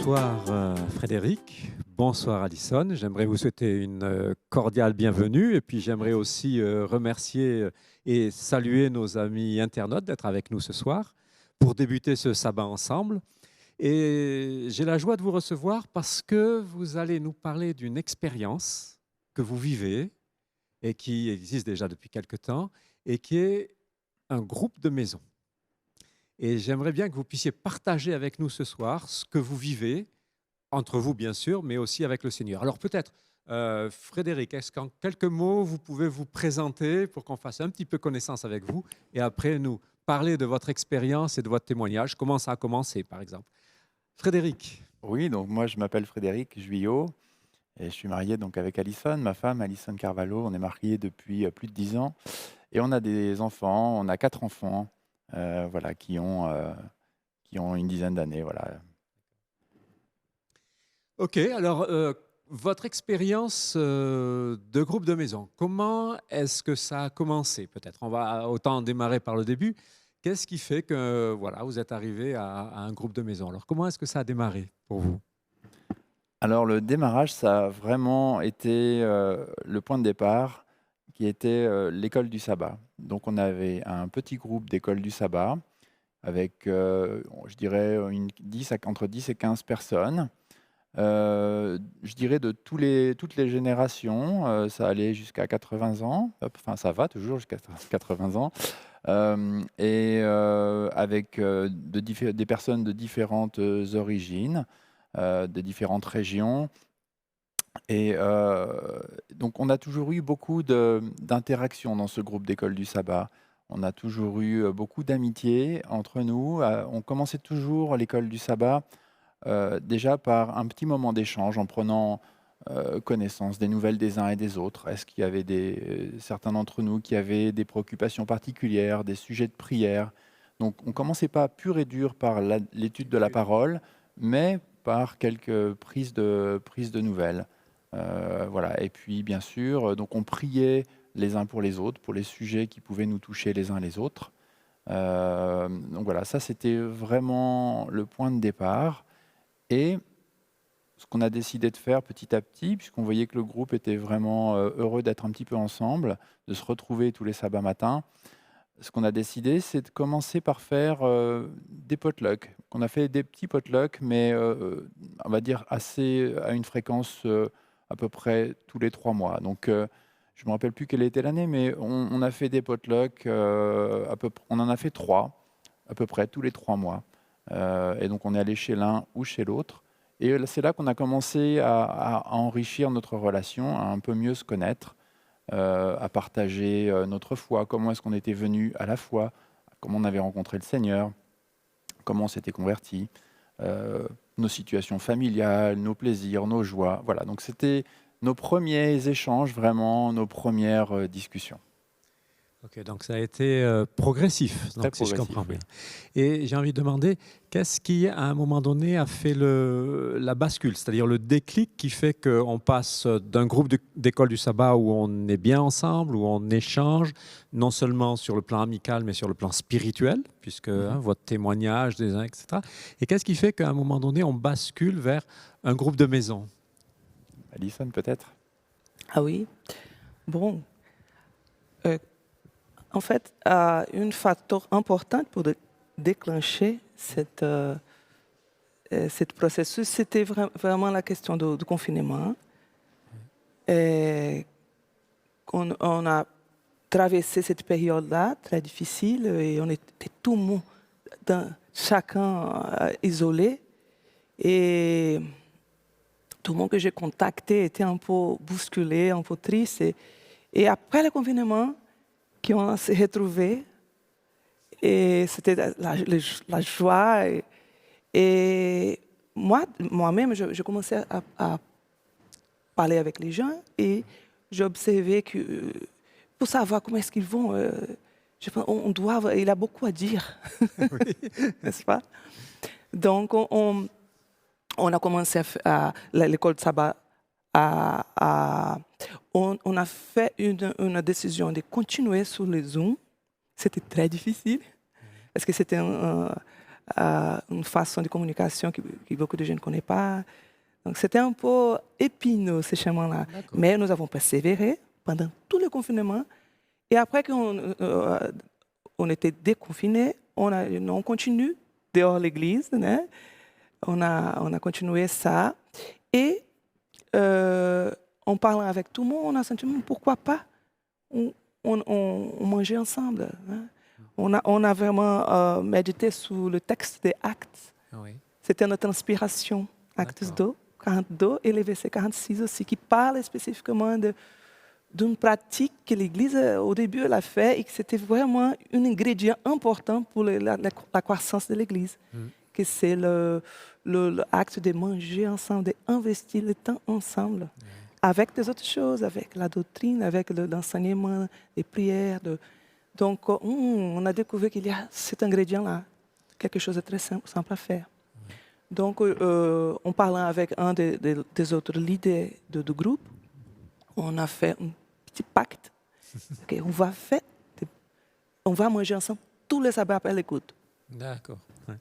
Bonsoir Frédéric, bonsoir Alison. J'aimerais vous souhaiter une cordiale bienvenue et puis j'aimerais aussi remercier et saluer nos amis internautes d'être avec nous ce soir pour débuter ce sabbat ensemble. Et j'ai la joie de vous recevoir parce que vous allez nous parler d'une expérience que vous vivez et qui existe déjà depuis quelque temps et qui est un groupe de maison. Et j'aimerais bien que vous puissiez partager avec nous ce soir ce que vous vivez, entre vous bien sûr, mais aussi avec le Seigneur. Alors peut-être, Frédéric, est-ce qu'en quelques mots, vous pouvez vous présenter pour qu'on fasse un petit peu connaissance avec vous et après nous parler de votre expérience et de votre témoignage, comment ça a commencé par exemple. Frédéric. Oui, donc moi je m'appelle Frédéric Juillot et je suis marié donc avec Alison, ma femme Alison Carvalho. On est mariés depuis plus de 10 ans et on a des enfants. On a 4 enfants, voilà, qui ont une dizaine d'années, voilà. Ok, alors votre expérience de groupe de maison, comment est-ce que ça a commencé peut-être? On va autant démarrer par le début. Qu'est-ce qui fait que voilà, vous êtes arrivé à un groupe de maison? Alors comment est-ce que ça a démarré pour vous? Alors le démarrage, ça a vraiment été le point de départ qui était l'école du sabbat. Donc on avait un petit groupe d'école du sabbat avec, je dirais, entre 10 et 15 personnes. Je dirais de toutes les générations, ça allait jusqu'à 80 ans, enfin ça va toujours jusqu'à 80 ans, avec, des personnes de différentes, origines, de différentes régions et donc on a toujours eu beaucoup d'interactions dans ce groupe d'école du sabbat. On a toujours eu, beaucoup d'amitié entre nous, on commençait toujours l'école du sabbat déjà par un petit moment d'échange en prenant, connaissance des nouvelles des uns et des autres. Est-ce qu'il y avait certains d'entre nous qui avaient des préoccupations particulières, des sujets de prière? Donc on commençait pas pur et dur par l'étude de la parole, mais par quelques prises de nouvelles. Voilà et puis bien sûr, donc on priait les uns pour les autres, pour les sujets qui pouvaient nous toucher les uns les autres. Donc voilà, ça c'était vraiment le point de départ. Et ce qu'on a décidé de faire petit à petit, puisqu'on voyait que le groupe était vraiment, heureux d'être un petit peu ensemble, de se retrouver tous les sabbats matins, ce qu'on a décidé, c'est de commencer par faire, des potlucks. On a fait des petits potlucks, mais, on va dire assez à une fréquence, à peu près tous les 3 mois. Donc, je ne me rappelle plus quelle était l'année, mais on a fait des potlucks, on en a fait 3 à peu près tous les 3 mois. Et donc on est allé chez l'un ou chez l'autre. Et c'est là qu'on a commencé à enrichir notre relation, à un peu mieux se connaître, à partager notre foi, comment est-ce qu'on était venu à la foi, comment on avait rencontré le Seigneur, comment on s'était converti, nos situations familiales, nos plaisirs, nos joies. Voilà, donc c'était nos premiers échanges, vraiment nos premières discussions. Ok, donc ça a été progressif, Très donc, si je comprends progressif, bien. oui. Et j'ai envie de demander, qu'est-ce qui, à un moment donné, a fait la bascule, c'est-à-dire le déclic qui fait qu'on passe d'un groupe d'école du sabbat où on est bien ensemble, où on échange, non seulement sur le plan amical, mais sur le plan spirituel, puisque Mhm. votre témoignage des uns, etc. Et qu'est-ce qui fait qu'à un moment donné, on bascule vers un groupe de maison? Alison, peut-être? Ah oui, bon, euh, en fait, un facteur important pour déclencher cette processus, c'était vraiment la question du confinement. Et on a traversé cette période-là très difficile et on était tout le monde, chacun isolé. Et tout le monde que j'ai contacté était un peu bousculé, un peu triste. Et après le confinement, qu'on s'est retrouvés, et c'était la joie. Et moi-même, je commençais à parler avec les gens et j'observais que, pour savoir comment est-ce qu'ils vont, je pense, il a beaucoup à dire, n'est-ce pas? Donc, on a commencé l'école de sabbat, on a fait une décision de continuer sur le Zoom. C'était très difficile parce que c'était une façon de communication que beaucoup de gens ne connaissent pas. Donc, c'était un peu épineux, ce chemin-là. D'accord. Mais nous avons persévéré pendant tout le confinement. Et après qu'on on était déconfinés, on continue dehors l'église, né? On a continué ça. Et en parlant avec tout le monde, on a senti, pourquoi pas on mangeait ensemble. Hein? On a vraiment médité sur le texte des Actes. Oui. C'était notre inspiration, Actes D'accord. 42 et le verset 46 aussi, qui parle spécifiquement d'une pratique que l'Église, au début, elle a fait et que c'était vraiment un ingrédient important pour la croissance de l'Église. Que c'est l'acte de manger ensemble, d'investir le temps ensemble, avec des autres choses, avec la doctrine, avec l'enseignement, les prières. Donc, on a découvert qu'il y a cet ingrédient-là, quelque chose de très simple à faire. Donc, en parlant avec un des autres leaders du groupe, on a fait un petit pacte. Okay, on va manger ensemble tous les sabbats après l'écoute. D'accord. Ouais.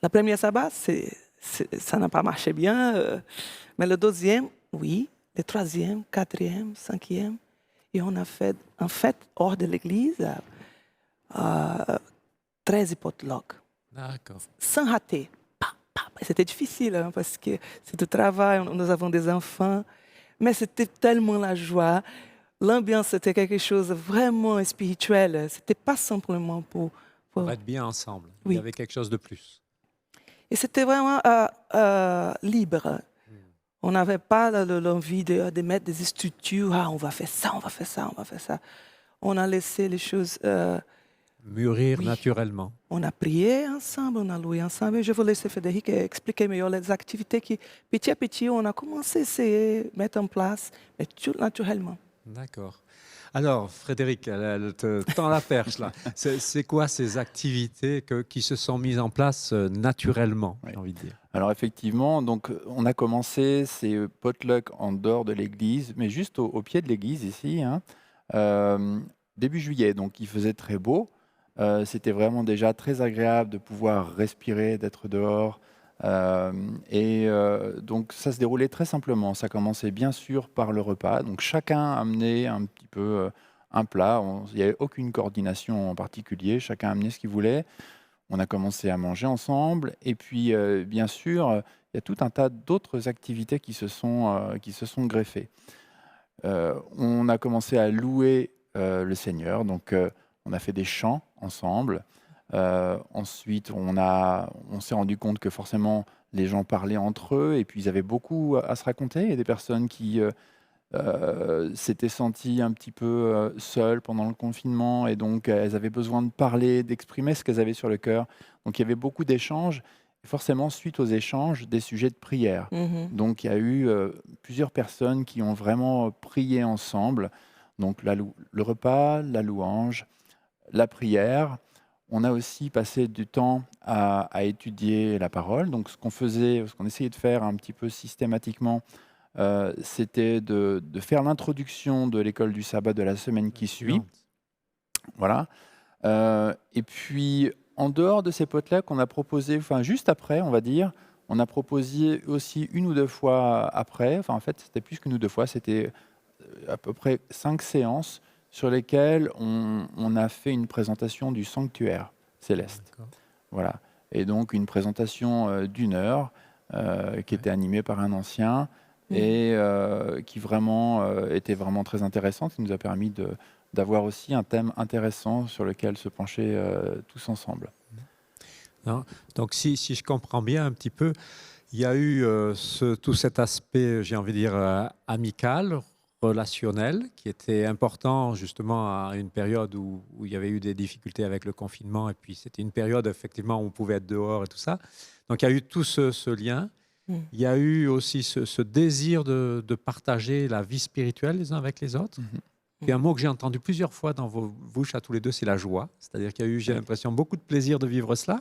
La première sabbat, ça n'a pas marché bien, mais le deuxième, oui. Le troisième, quatrième, cinquième. Et on a fait, en fait, hors de l'église, 13 potlucks. D'accord. Sans rater. C'était difficile, hein, parce que c'est du travail, nous avons des enfants. Mais c'était tellement la joie. L'ambiance, c'était quelque chose de vraiment spirituel. Ce n'était pas simplement pour être bien ensemble. Oui. Il y avait quelque chose de plus. Et c'était vraiment libre. On n'avait pas l'envie de mettre des structures. On va faire ça, on va faire ça, on va faire ça. On a laissé les choses mûrir naturellement. On a prié ensemble, on a loué ensemble. Et je vais laisser Frédéric expliquer mieux les activités qui, petit à petit, on a commencé à essayer de mettre en place, mais tout naturellement. D'accord. Alors, Frédéric, elle te tend la perche là. C'est quoi ces activités qui se sont mises en place naturellement, j'ai envie de dire? Alors effectivement, donc on a commencé ces potlucks en dehors de l'église, mais juste au pied de l'église ici, hein, début juillet. Donc il faisait très beau. C'était vraiment déjà très agréable de pouvoir respirer, d'être dehors. Donc ça se déroulait très simplement. Ça commençait bien sûr par le repas. Donc chacun amenait un petit peu un plat. Il n'y avait aucune coordination en particulier. Chacun amenait ce qu'il voulait. On a commencé à manger ensemble. Et puis bien sûr, il y a tout un tas d'autres activités qui se sont greffées. On a commencé à louer le Seigneur. Donc on a fait des chants ensemble. Ensuite, on s'est rendu compte que forcément, les gens parlaient entre eux et puis ils avaient beaucoup à se raconter. Il y a des personnes qui s'étaient senties un petit peu seules pendant le confinement et donc elles avaient besoin de parler, d'exprimer ce qu'elles avaient sur le cœur. Donc il y avait beaucoup d'échanges. Et forcément, suite aux échanges, des sujets de prière. Donc il y a eu plusieurs personnes qui ont vraiment prié ensemble. Donc le repas, la louange, la prière. On a aussi passé du temps à étudier la parole. Donc, ce qu'on essayait de faire un petit peu systématiquement, c'était de faire l'introduction de l'école du sabbat de la semaine qui suit. Voilà. Et puis, en dehors de ces potlucks, on a proposé, enfin juste après, on va dire, on a proposé aussi une ou deux fois après, enfin en fait, c'était plus qu'une ou deux fois, c'était à peu près 5 séances sur lesquelles on a fait une présentation du sanctuaire céleste. Voilà. Et donc une présentation d'1 heure qui était animée par un ancien et qui vraiment était vraiment très intéressante. Qui nous a permis d'avoir aussi un thème intéressant sur lequel se pencher tous ensemble. Non. Donc si je comprends bien un petit peu, il y a eu tout cet aspect, j'ai envie de dire, amical, relationnel, qui était important justement à une période où il y avait eu des difficultés avec le confinement, et puis c'était une période effectivement où on pouvait être dehors et tout ça. Donc il y a eu tout ce lien. Il y a eu aussi ce désir de partager la vie spirituelle les uns avec les autres. Puis un mot que j'ai entendu plusieurs fois dans vos bouches à tous les deux, c'est la joie. C'est-à-dire qu'il y a eu, j'ai l'impression, beaucoup de plaisir de vivre cela.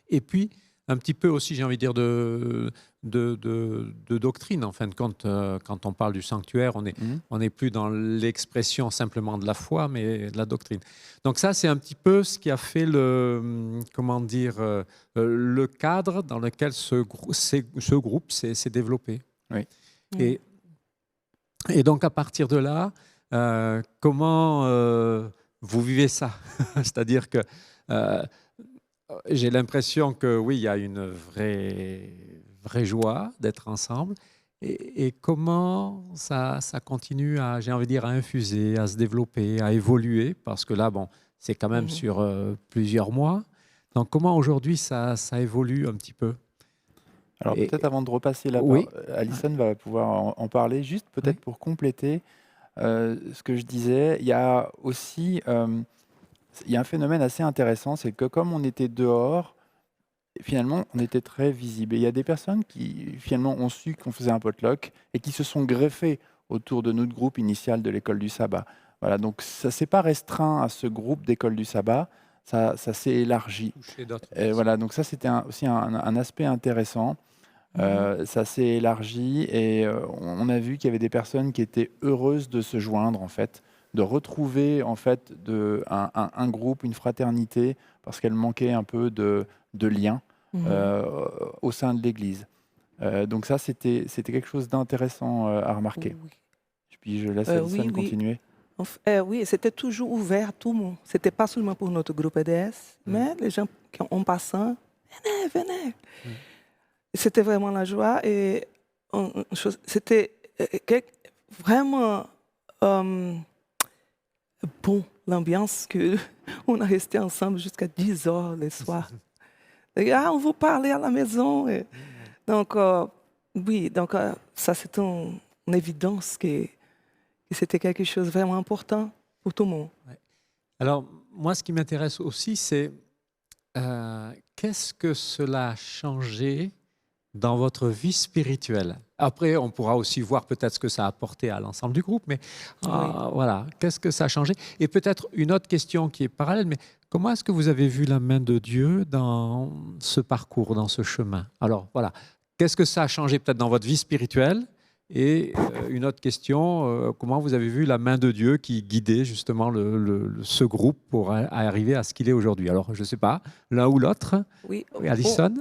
Et puis, un petit peu aussi, j'ai envie de dire, de doctrine. En fin de compte, quand on parle du sanctuaire, on n'est plus dans l'expression simplement de la foi, mais de la doctrine. Donc ça, c'est un petit peu ce qui a fait le cadre dans lequel ce groupe s'est développé. Oui. Et donc, à partir de là, comment vous vivez ça? C'est-à-dire que j'ai l'impression que oui, il y a une vraie joie d'être ensemble. Et comment ça continue à, j'ai envie de dire, à infuser, à se développer, à évoluer? Parce que là, bon, c'est quand même sur plusieurs mois. Donc, comment aujourd'hui ça évolue un petit peu? Alors peut-être avant de repasser la Oui. parole, Alison va pouvoir en parler, juste peut-être pour compléter ce que je disais. Il y a aussi il y a un phénomène assez intéressant, c'est que comme on était dehors, finalement, on était très visible. Et il y a des personnes qui, finalement, ont su qu'on faisait un potluck et qui se sont greffées autour de notre groupe initial de l'école du sabbat. Voilà, donc ça ne s'est pas restreint à ce groupe d'école du sabbat, ça s'est élargi. Et voilà, donc ça, c'était aussi un aspect intéressant. Ça s'est élargi et on a vu qu'il y avait des personnes qui étaient heureuses de se joindre, en fait, de retrouver en fait un groupe, une fraternité, parce qu'elle manquait un peu de lien au sein de l'Église. Donc ça, c'était quelque chose d'intéressant à remarquer. Oui. Puis je laisse Alison continuer. Oui, c'était toujours ouvert à tout le monde. C'était pas seulement pour notre groupe EDS, mais les gens qui en passant, venez. C'était vraiment la joie et c'était vraiment bon, l'ambiance, que on a resté ensemble jusqu'à 10 heures le soir. Et, on veut parler à la maison. Et, donc, oui, donc ça c'est une évidence que c'était quelque chose de vraiment important pour tout le monde. Ouais. Alors, moi, ce qui m'intéresse aussi, c'est qu'est-ce que cela a changé dans votre vie spirituelle? Après, on pourra aussi voir peut-être ce que ça a apporté à l'ensemble du groupe, mais voilà, qu'est-ce que ça a changé? Et peut-être une autre question qui est parallèle, mais comment est-ce que vous avez vu la main de Dieu dans ce parcours, dans ce chemin? Alors voilà, qu'est-ce que ça a changé peut-être dans votre vie spirituelle? Et une autre question, comment vous avez vu la main de Dieu qui guidait justement ce groupe pour arriver à ce qu'il est aujourd'hui? Alors, je ne sais pas, l'un ou l'autre? Oui, Alison?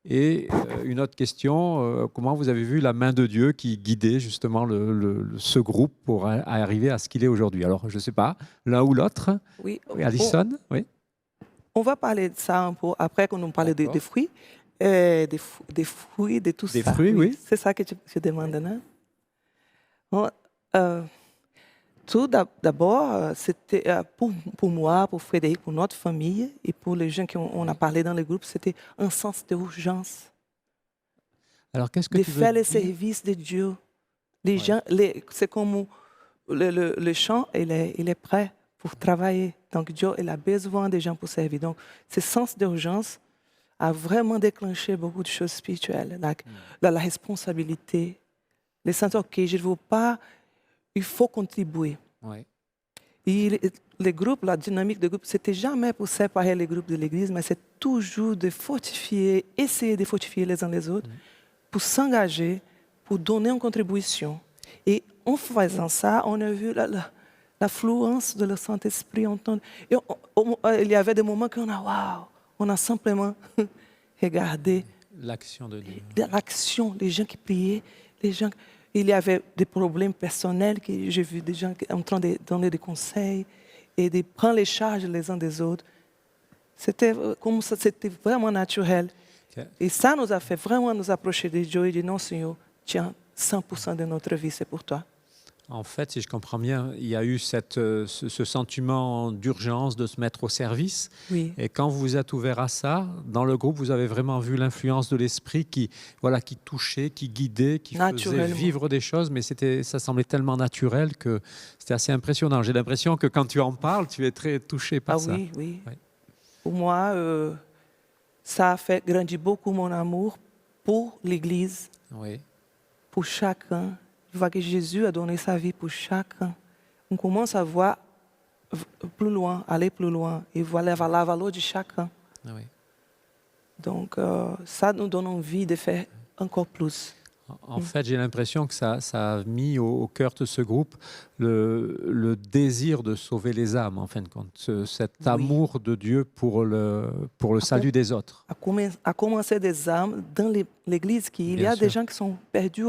Et une autre question, comment vous avez vu la main de Dieu qui guidait justement ce groupe pour arriver à ce qu'il est aujourd'hui? Alors, je ne sais pas, l'un ou l'autre. Oui, Oui, Alison, oui. on va parler de ça un peu après quand on parle des fruits, des fruits, de tout Des ça. fruits, oui. C'est ça que tu demandes, non? Bon, tout d'abord, c'était pour moi, pour Frédéric, pour notre famille et pour les gens qu'on a parlé dans le groupe, c'était un sens d'urgence Alors, qu'est-ce que de tu veux faire le dire? service de Dieu. Les Ouais. gens, c'est comme le champ, il est prêt pour travailler. Donc Dieu, il a besoin des gens pour servir. Donc, ce sens d'urgence a vraiment déclenché beaucoup de choses spirituelles. La responsabilité, le sens, OK, je ne veux pas, il faut contribuer. Ouais. Et les groupes, la dynamique de groupe, c'était jamais pour séparer les groupes de l'Église, mais c'est toujours de fortifier, essayer de fortifier les uns les autres, pour s'engager, pour donner une contribution. Et en faisant ça, on a vu l'affluence de le Saint-Esprit. Il y avait des moments qu'on a, waouh, on a simplement regardé L'action de Dieu. l'action, les gens qui priaient, les gens. Il y avait des problèmes personnels que j'ai vu des gens en train de donner des conseils et de prendre les charges les uns des autres. C'était comme ça, c'était vraiment naturel. Ok. Et ça nous a fait vraiment nous approcher de Dieu et dire non, Seigneur, tiens, 100% de notre vie, c'est pour toi. En fait, si je comprends bien, il y a eu ce sentiment d'urgence de se mettre au service. Oui. Et quand vous vous êtes ouvert à ça, dans le groupe, vous avez vraiment vu l'influence de l'esprit qui touchait, qui guidait, qui faisait Naturellement. vivre des choses. Mais ça semblait tellement naturel que c'était assez impressionnant. J'ai l'impression que quand tu en parles, tu es très touché par ça. Oui, oui. Ouais. Pour moi, ça a fait grandir beaucoup mon amour pour l'Église, Oui. pour chacun. Je vois que Jésus a donné sa vie pour chacun. On commence à voir plus loin, aller plus loin et voir la valeur de chacun. Ah oui. Donc, ça nous donne envie de faire encore plus. En fait, j'ai l'impression que ça a mis au cœur de ce groupe le désir de sauver les âmes, en fin de compte, cet Oui. amour de Dieu pour le salut des autres. À commencer des âmes dans l'Église, il y Bien a des sûr. gens qui sont perdus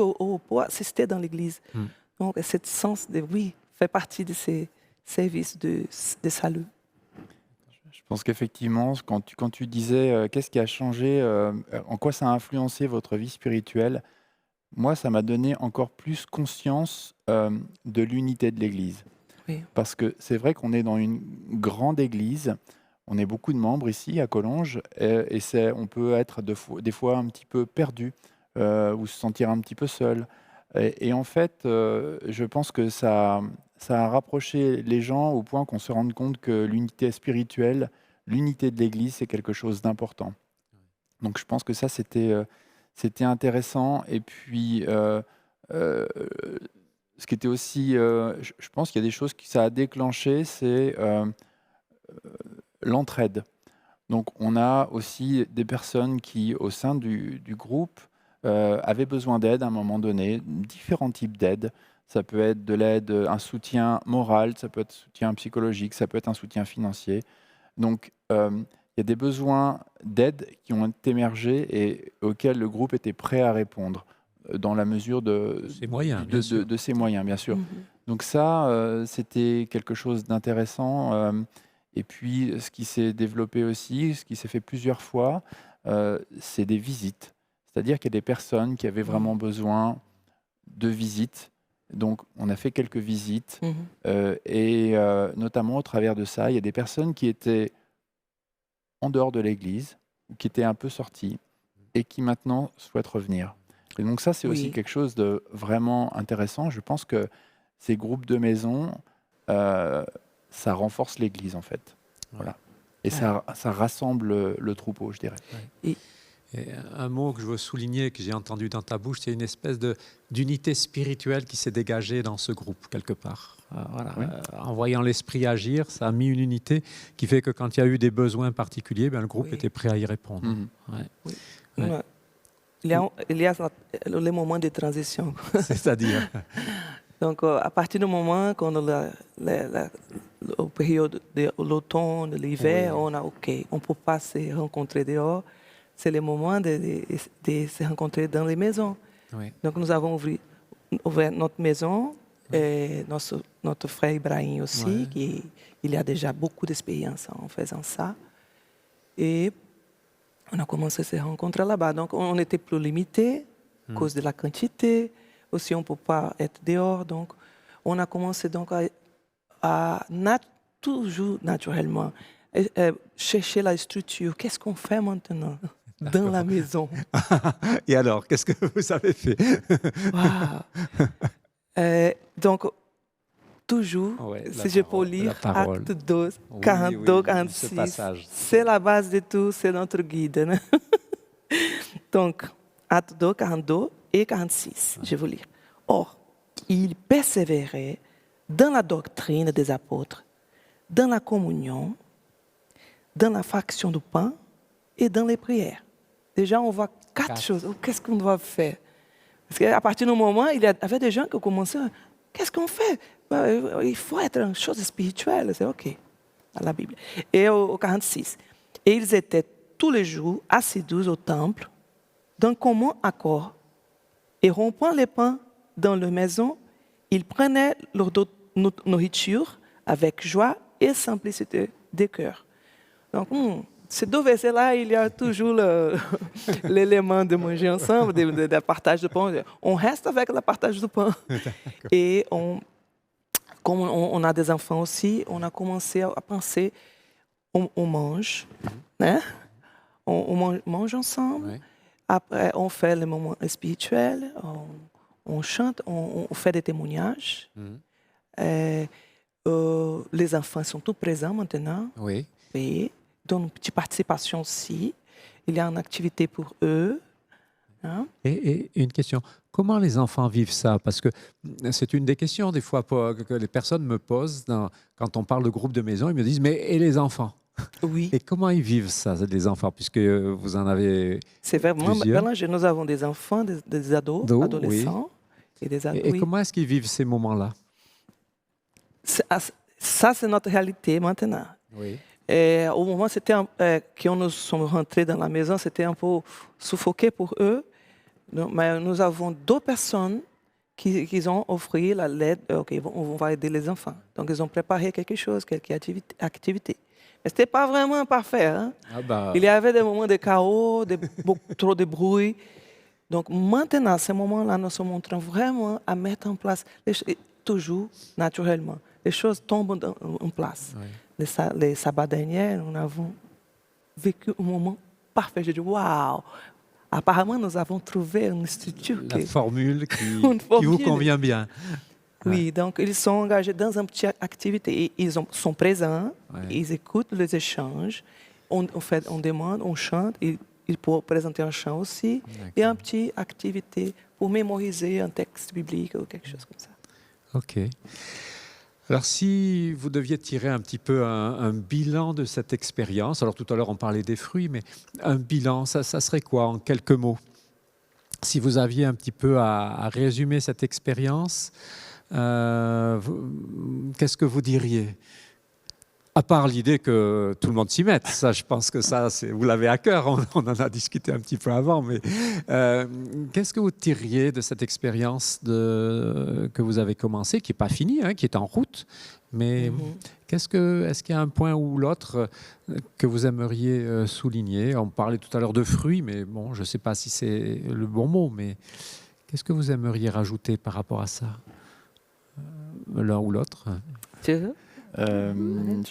pour assister dans l'Église. Donc, ce sens de, oui, fait partie de ces services de salut. Je pense qu'effectivement, quand tu disais qu'est-ce qui a changé, en quoi ça a influencé votre vie spirituelle, moi, ça m'a donné encore plus conscience de l'unité de l'Église. Oui. Parce que c'est vrai qu'on est dans une grande église, on est beaucoup de membres ici à Collonges, et on peut être des fois un petit peu perdu ou se sentir un petit peu seul. Et en fait, je pense que ça a rapproché les gens au point qu'on se rende compte que l'unité spirituelle, l'unité de l'Église, c'est quelque chose d'important. Donc je pense que ça, c'était intéressant. Et puis, ce qui était aussi, je pense qu'il y a des choses que ça a déclenché, c'est l'entraide. Donc, on a aussi des personnes qui, au sein du groupe, avaient besoin d'aide à un moment donné, différents types d'aide. Ça peut être de l'aide, un soutien moral, ça peut être un soutien psychologique, ça peut être un soutien financier. Donc, il y a des besoins d'aide qui ont émergé et auxquels le groupe était prêt à répondre dans la mesure de Ses moyens, bien sûr. de ses moyens, bien sûr. Mhm. Donc ça, c'était quelque chose d'intéressant. Et puis, ce qui s'est développé aussi, ce qui s'est fait plusieurs fois, c'est des visites. C'est-à-dire qu'il y a des personnes qui avaient vraiment besoin de visites. Donc, on a fait quelques visites. Et notamment, au travers de ça, il y a des personnes qui étaient en dehors de l'Église, qui étaient un peu sorties et qui maintenant souhaitent revenir. Et donc ça, c'est aussi Oui. quelque chose de vraiment intéressant. Je pense que ces groupes de maisons, ça renforce l'Église, en fait. Voilà. Et ça rassemble le troupeau, je dirais. Et un mot que je veux souligner, que j'ai entendu dans ta bouche, c'est une espèce d'unité spirituelle qui s'est dégagée dans ce groupe, quelque part. Voilà. Oui. En voyant l'esprit agir, ça a mis une unité qui fait que quand il y a eu des besoins particuliers, le groupe Oui. était prêt à y répondre. Mhm. Oui. Ouais. Il y a les moments de transition. C'est-à-dire Donc, à partir du moment quand au période de l'automne, de l'hiver, Oui. on a OK, on ne peut pas se rencontrer dehors, c'est le moment de se rencontrer dans les maisons. Oui. Donc, nous avons ouvert notre maison, et notre frère Ibrahim aussi, Ouais. qui il a déjà beaucoup d'expérience en faisant ça. Et on a commencé à se rencontrer là-bas. Donc, on n'était plus limité à cause de la quantité. Aussi, on ne peut pas être dehors. Donc, on a commencé donc toujours naturellement chercher la structure. Qu'est-ce qu'on fait maintenant dans la maison? Et alors, qu'est-ce que vous avez fait? Wow. Donc, toujours, Ouais, si je peux la lire, parole. acte 2, Oui, 42, oui, ce 46, passage. c'est la base de tout, c'est notre guide. Né? Donc, acte 2, 42 et 46, je vais lire. Or, il persévérait dans la doctrine des apôtres, dans la communion, dans la fraction du pain et dans les prières. Déjà, on voit quatre choses. Qu'est-ce qu'on doit faire? Parce qu'à partir du moment, il y avait des gens qui commençaient, qu'est-ce qu'on fait? Il faut être une chose spirituelle. C'est OK, à la Bible. Et au 46, et ils étaient tous les jours assidus au temple, d'un commun accord, et rompant les pains dans leur maison, ils prenaient leur nourriture avec joie et simplicité de cœur. Donc, ces deux versets-là, il y a toujours l'élément de manger ensemble, de partage du pain. On reste avec le partage du pain. Et comme on a des enfants aussi, on a commencé à penser, on mange, né? On mange ensemble. Ouais. Après, on fait les moments spirituels, on chante, on fait des témoignages. Les enfants sont tous présents maintenant. Oui. Et dans une petite participation aussi. Il y a une activité pour eux. Hein? Et une question, comment les enfants vivent ça? Parce que c'est une des questions des fois que les personnes me posent quand on parle de groupe de maison. Ils me disent, mais et les enfants? Oui. Et comment ils vivent ça, les enfants, puisque vous en avez C'est vraiment plusieurs? mélangé. Nous avons des enfants, des adolescents et des adultes. Et comment est-ce qu'ils vivent ces moments-là? Ça, c'est notre réalité maintenant. Oui. Et au moment quand nous sommes rentrés dans la maison, c'était un peu suffoqué pour eux. Mais nous avons deux personnes qui ont offert la l'aide. OK, on va aider les enfants. Donc, ils ont préparé quelque chose, quelques activités. Mais ce n'était pas vraiment parfait. Hein? Ah bah, Il y avait des moments de chaos, trop de bruit. Donc, maintenant, ces moments-là, nous sommes en train vraiment à mettre en place, toujours naturellement. Les choses tombent en place. oui. Les sabbats derniers, nous avons vécu un moment parfait. Je dis, waouh! Apparemment, nous avons trouvé une structure La formule qui Une vous formule. convient bien. Oui, donc ils sont engagés dans une petite activité. Et ils sont présents, Ouais. ils écoutent les échanges, on demande, on chante, ils peuvent présenter un chant aussi, et une petite activité pour mémoriser un texte biblique ou quelque chose comme ça. OK. Alors, si vous deviez tirer un petit peu un bilan de cette expérience, alors tout à l'heure on parlait des fruits, mais un bilan, ça serait quoi en quelques mots? Si vous aviez un petit peu à résumer cette expérience, qu'est-ce que vous diriez? À part l'idée que tout le monde s'y mette, ça, je pense que ça, vous l'avez à cœur, on en a discuté un petit peu avant, mais qu'est-ce que vous tiriez de cette expérience que vous avez commencée, qui n'est pas finie, hein, qui est en route, mais est-ce qu'il y a un point ou l'autre que vous aimeriez souligner? On parlait tout à l'heure de fruits, mais bon, je ne sais pas si c'est le bon mot, mais qu'est-ce que vous aimeriez rajouter par rapport à ça? L'un ou l'autre? Je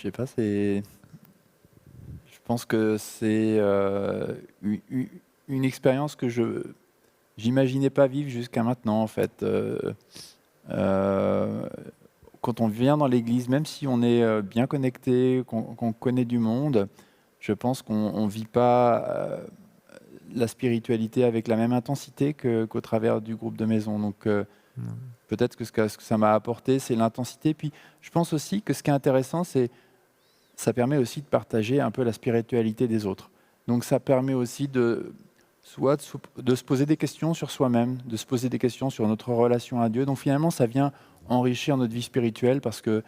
sais pas, je pense que c'est une expérience que j'imaginais pas vivre jusqu'à maintenant, en fait. Quand on vient dans l'église, même si on est bien connecté, qu'on connaît du monde, je pense qu'on ne vit pas la spiritualité avec la même intensité qu'au travers du groupe de maison. Donc, peut-être que ce que ça m'a apporté, c'est l'intensité. Puis, je pense aussi que ce qui est intéressant, ça permet aussi de partager un peu la spiritualité des autres. Donc, ça permet aussi de se poser des questions sur soi-même, de se poser des questions sur notre relation à Dieu. Donc, finalement, ça vient enrichir notre vie spirituelle parce que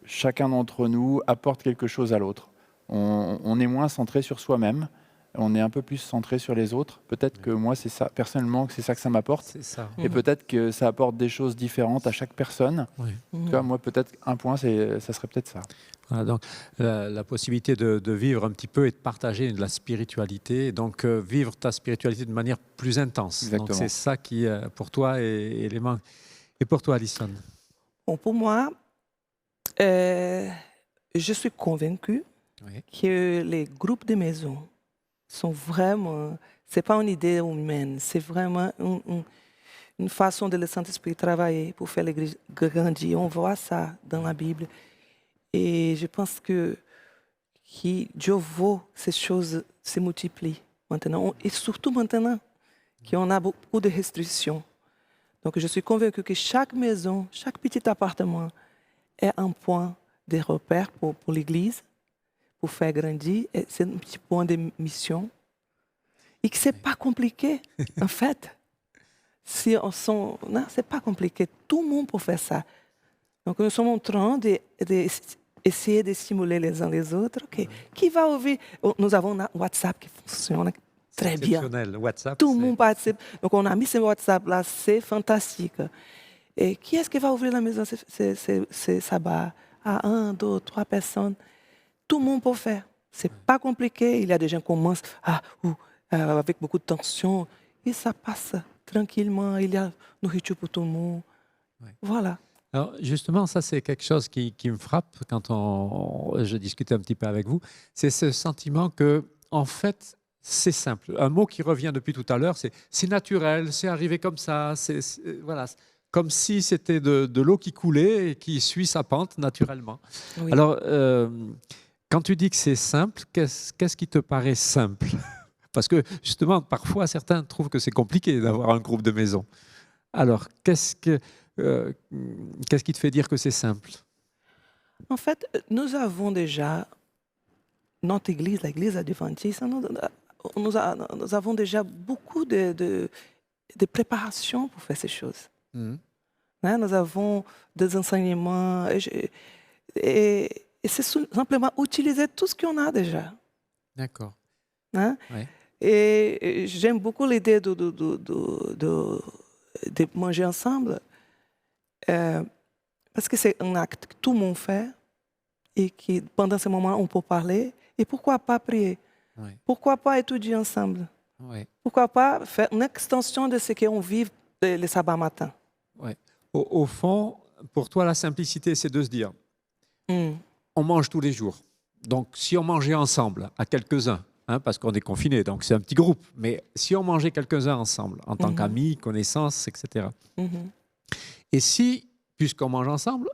chacun d'entre nous apporte quelque chose à l'autre. On est moins centré sur soi-même on est un peu plus centré sur les autres. Peut-être que moi, c'est ça, personnellement, que c'est ça que ça m'apporte. C'est ça. Et peut-être que ça apporte des choses différentes à chaque personne. Oui. Tu vois, moi, peut-être un point, ça serait peut-être ça. Voilà, donc la possibilité de vivre un petit peu et de partager de la spiritualité, et donc vivre ta spiritualité de manière plus intense. Exactement. Donc c'est ça qui, pour toi, est élément. Et pour toi, Alison? Bon, pour moi, je suis convaincue Oui. que les groupes de maison sont vraiment, c'est pas une idée humaine, c'est vraiment une façon de le Saint-Esprit travailler pour faire l'Église grandir. On voit ça dans la Bible. Et je pense que Dieu veut que ces choses se multiplient maintenant, et surtout maintenant qu'on a beaucoup de restrictions. Donc je suis convaincue que chaque maison, chaque petit appartement est un point de repère pour l'Église, pour faire grandir. C'est un petit point de mission. Et que ce n'est pas compliqué, en fait. Non, ce n'est pas compliqué. Tout le monde peut faire ça. Donc nous sommes en train d'essayer de stimuler les uns les autres. Okay. Qui va ouvrir? Nous avons un WhatsApp qui fonctionne très bien. WhatsApp, tout le monde participe. Donc on a mis ce WhatsApp là, c'est fantastique. Et qui est-ce qui va ouvrir la maison ce sabbat? À 1, 2, 3 personnes. Tout le monde peut faire. C'est pas compliqué. Il y a des gens qui commencent avec beaucoup de tension. Et ça passe tranquillement. Il y a nourriture pour tout le monde. Ouais. Voilà. Alors justement, ça c'est quelque chose qui me frappe quand je discutais un petit peu avec vous. C'est ce sentiment que, en fait, c'est simple. Un mot qui revient depuis tout à l'heure, c'est naturel, c'est arrivé comme ça. Voilà, comme si c'était de l'eau qui coulait et qui suit sa pente naturellement. Oui. Alors, quand tu dis que c'est simple, qu'est-ce qui te paraît simple? Parce que justement, parfois, certains trouvent que c'est compliqué d'avoir un groupe de maison. Alors, qu'est-ce qui te fait dire que c'est simple? En fait, nous avons déjà notre église, l'église adventiste, nous avons déjà beaucoup de préparation pour faire ces choses. Hein, nous avons des enseignements et c'est simplement utiliser tout ce qu'on a déjà. D'accord. Hein? Ouais. Et j'aime beaucoup l'idée de manger ensemble parce que c'est un acte que tout le monde fait et que pendant ce moment on peut parler. Et pourquoi pas prier? Ouais. Pourquoi pas étudier ensemble? Ouais. Pourquoi pas faire une extension de ce qu'on vit le sabbat matin? Ouais. Au fond, pour toi, la simplicité, c'est de se dire, on mange tous les jours. Donc, si on mangeait ensemble, à quelques-uns, hein, parce qu'on est confinés, donc c'est un petit groupe, mais si on mangeait quelques-uns ensemble, en tant qu'amis, connaissances, etc. Et si, puisqu'on mange ensemble,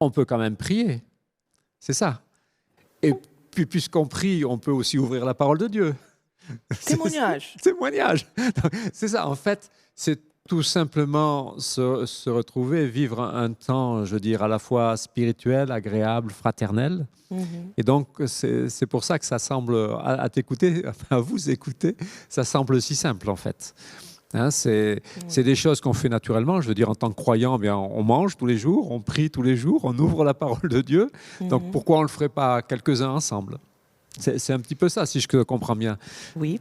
on peut quand même prier. C'est ça. Et puis, puisqu'on prie, on peut aussi ouvrir la parole de Dieu. Témoignage. Témoignage. C'est ça. En fait, c'est tout simplement se retrouver, vivre un temps, je veux dire, à la fois spirituel, agréable, fraternel. Et donc, c'est pour ça que ça semble, à t'écouter, à vous écouter, ça semble si simple, en fait. Hein, c'est des choses qu'on fait naturellement. Je veux dire, en tant que croyant, bien, on mange tous les jours, on prie tous les jours, on ouvre la parole de Dieu. Donc, pourquoi on ne le ferait pas quelques-uns ensemble? C'est un petit peu ça, si je comprends bien. Oui.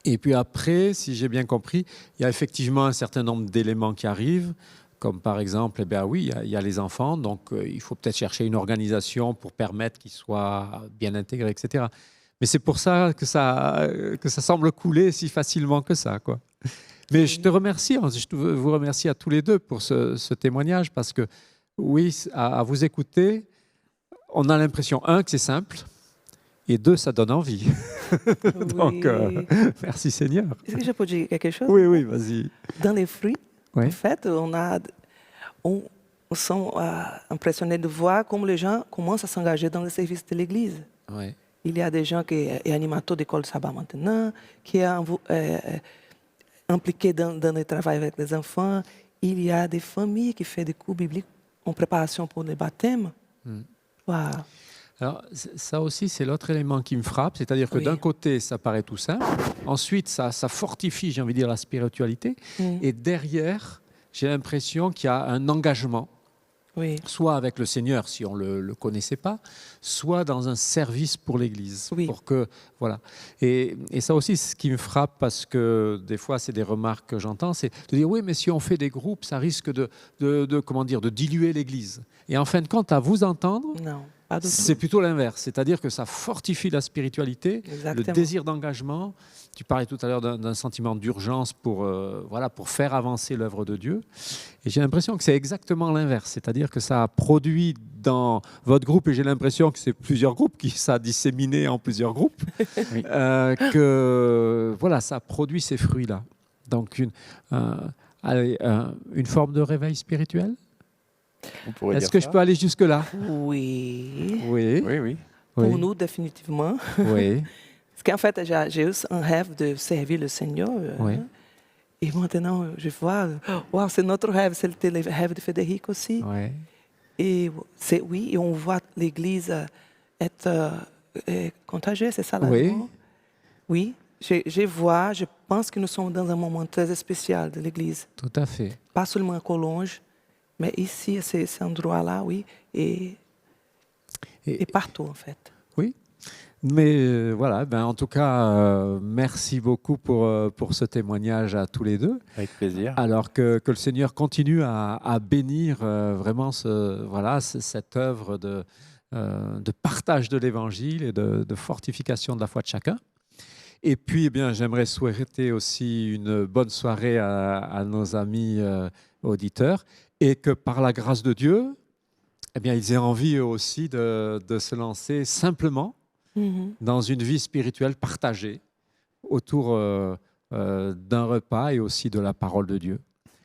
Et puis après, si j'ai bien compris, il y a effectivement un certain nombre d'éléments qui arrivent, comme par exemple, eh bien oui, il y a les enfants, donc il faut peut-être chercher une organisation pour permettre qu'ils soient bien intégrés, etc. Mais c'est pour ça que ça semble couler si facilement que ça, quoi. Mais je te remercie, je vous remercie à tous les deux pour ce témoignage, parce que oui, à vous écouter, on a l'impression, que c'est simple, et 2, ça donne envie. Donc, merci Seigneur. Est-ce que je peux dire quelque chose? Oui, vas-y. Dans les fruits, Oui. en fait, on sont impressionnés de voir comment les gens commencent à s'engager dans le service de l'Église. Oui. Il y a des gens qui sont animateurs d'école sabbat maintenant, qui sont impliqués dans le travail avec les enfants. Il y a des familles qui font des cours bibliques en préparation pour le baptême. Wow. Alors, ça aussi, c'est l'autre élément qui me frappe, c'est-à-dire que d'un côté, ça paraît tout simple, ensuite, ça fortifie, j'ai envie de dire, la spiritualité, et derrière, j'ai l'impression qu'il y a un engagement Oui, soit avec le Seigneur si on ne le connaissait pas, soit dans un service pour l'Église. Oui. Pour que, voilà. Et ça aussi, ce qui me frappe, parce que des fois, c'est des remarques que j'entends, c'est de dire, oui, mais si on fait des groupes, ça risque comment dire, de diluer l'Église. Et en fin de compte, à vous entendre, non, pas du c'est tout. plutôt l'inverse. C'est-à-dire que ça fortifie la spiritualité, le Exactement. désir d'engagement. Tu parlais tout à l'heure d'un sentiment d'urgence pour faire avancer l'œuvre de Dieu. Et j'ai l'impression que c'est exactement l'inverse. C'est-à-dire que ça a produit dans votre groupe, et j'ai l'impression que c'est plusieurs groupes qui ça a disséminé en plusieurs groupes, Oui. que voilà, ça produit ces fruits-là. Donc une forme de réveil spirituel. On pourrait Est-ce dire que ça. je peux aller jusque-là? Oui, Oui. Oui, oui. pour Oui. nous, définitivement. Oui. Parce qu'en fait, j'ai eu un rêve de servir le Seigneur. Oui. Et maintenant, je vois, wow, c'est notre rêve, c'était le rêve de Frédéric aussi. Oui. Et oui, et on voit l'Église être contagieux, c'est ça là Oui. Oui, je vois, je pense que nous sommes dans un moment très spécial de l'Église. Tout à fait. Pas seulement à Collonges, mais ici, cet endroit-là, oui, et partout en fait. Oui. Mais voilà, en tout cas, merci beaucoup pour ce témoignage à tous les deux. Avec plaisir. Alors que le Seigneur continue à bénir vraiment cette œuvre de partage de l'Évangile et de fortification de la foi de chacun. Et puis, j'aimerais souhaiter aussi une bonne soirée à nos amis auditeurs, et que par la grâce de Dieu, ils aient envie eux aussi de se lancer simplement Mhm. dans une vie spirituelle partagée autour d'un repas et aussi de la parole de Dieu.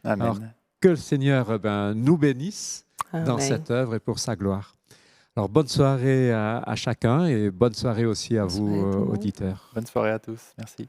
Amen. Alors, que le Seigneur nous bénisse dans Amen. cette œuvre et pour sa gloire. Alors, bonne soirée à chacun, et bonne soirée aussi à Bonne vous, soirée à tout le monde. auditeurs. Bonne soirée à tous. Merci.